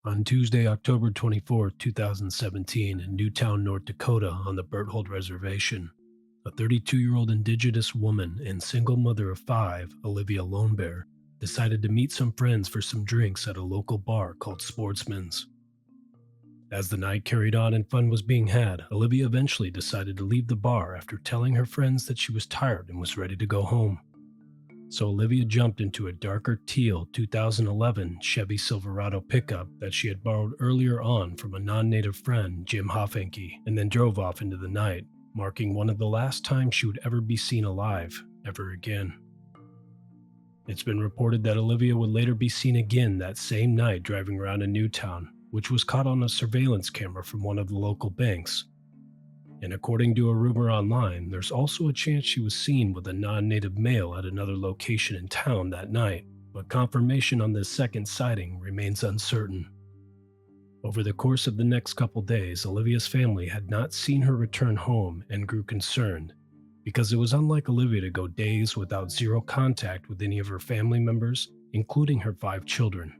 On Tuesday, October 24, 2017, in Newtown, North Dakota, on the Berthold Reservation, a 32-year-old Indigenous woman and single mother of five, Olivia Bear, decided to meet some friends for some drinks at a local bar called Sportsman's. As the night carried on and fun was being had, Olivia eventually decided to leave the bar after telling her friends that she was tired and was ready to go home. So Olivia jumped into a darker teal 2011 Chevy Silverado pickup that she had borrowed earlier on from a non-native friend, Jim Hoffenke, and then drove off into the night, marking one of the last times she would ever be seen alive, ever again. It's been reported that Olivia would later be seen again that same night driving around in Newtown, which was caught on a surveillance camera from one of the local banks. And according to a rumor online, there's also a chance she was seen with a non-native male at another location in town that night, but confirmation on this second sighting remains uncertain. Over the course of the next couple days, Olivia's family had not seen her return home and grew concerned, because it was unlike Olivia to go days without zero contact with any of her family members, including her five children.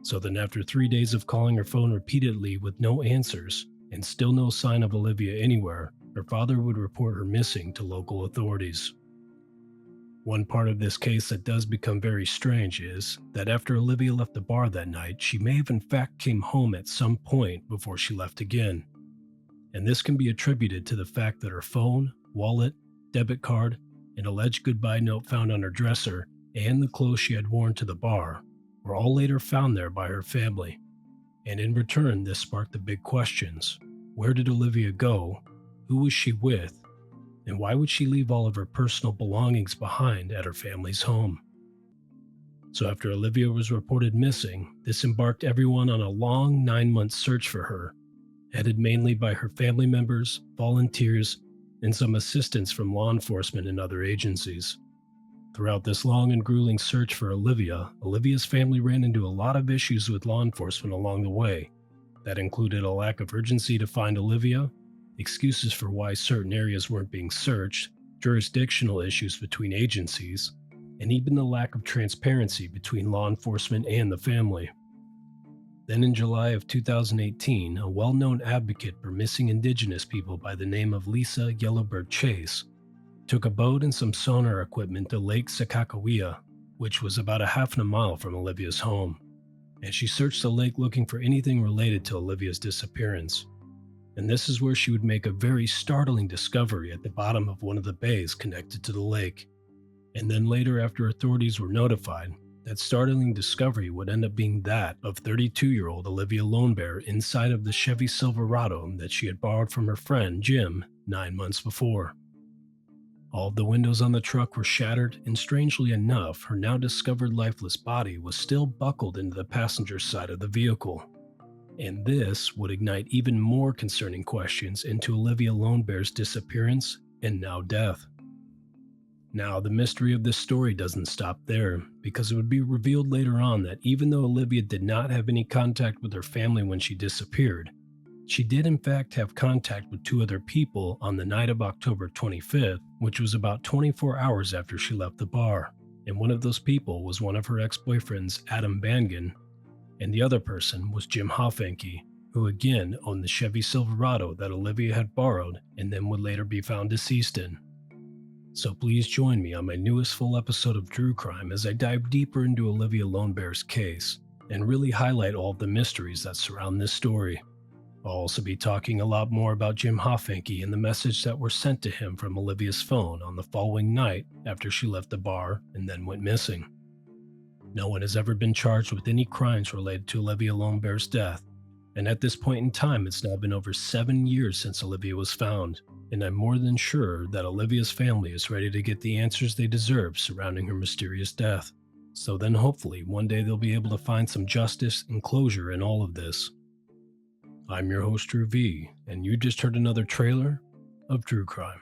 So then after 3 days of calling her phone repeatedly with no answers, and still no sign of Olivia anywhere, her father would report her missing to local authorities. One part of this case that does become very strange is that after Olivia left the bar that night, she may have in fact came home at some point before she left again. And this can be attributed to the fact that her phone, wallet, debit card, an alleged goodbye note found on her dresser, and the clothes she had worn to the bar were all later found there by her family. And in return, this sparked the big questions. Where did Olivia go? Who was she with? And why would she leave all of her personal belongings behind at her family's home? So after Olivia was reported missing, this embarked everyone on a long 9-month search for her, headed mainly by her family members, volunteers, and some assistance from law enforcement and other agencies. Throughout this long and grueling search for Olivia, Olivia's family ran into a lot of issues with law enforcement along the way. That included a lack of urgency to find Olivia, excuses for why certain areas weren't being searched, jurisdictional issues between agencies, and even the lack of transparency between law enforcement and the family. Then in July of 2018, a well-known advocate for missing Indigenous people by the name of Lisa Yellowbird Chase took a boat and some sonar equipment to Lake Sakakawea, which was about a half a mile from Olivia's home, and she searched the lake looking for anything related to Olivia's disappearance. And this is where she would make a very startling discovery at the bottom of one of the bays connected to the lake. And then later, after authorities were notified, that startling discovery would end up being that of 32-year-old Olivia Bear inside of the Chevy Silverado that she had borrowed from her friend Jim 9 months before. All of the windows on the truck were shattered, and strangely enough, her now discovered lifeless body was still buckled into the passenger side of the vehicle. And this would ignite even more concerning questions into Olivia Bear's disappearance and now death. Now, the mystery of this story doesn't stop there, because it would be revealed later on that even though Olivia did not have any contact with her family when she disappeared, she did in fact have contact with two other people on the night of October 25th, which was about 24 hours after she left the bar. And one of those people was one of her ex-boyfriends, Adam Bangan, and the other person was Jim Hoffenke, who again owned the Chevy Silverado that Olivia had borrowed and then would later be found deceased in. So please join me on my newest full episode of True Crime as I dive deeper into Olivia Bear's case and really highlight all of the mysteries that surround this story. I'll also be talking a lot more about Jim Hoffenke and the message that were sent to him from Olivia's phone on the following night after she left the bar and then went missing. No one has ever been charged with any crimes related to Olivia Bear's death, and at this point in time it's now been over 7 years since Olivia was found, and I'm more than sure that Olivia's family is ready to get the answers they deserve surrounding her mysterious death. So then hopefully one day they'll be able to find some justice and closure in all of this. I'm your host, Drew V, and you just heard another trailer of True Crime.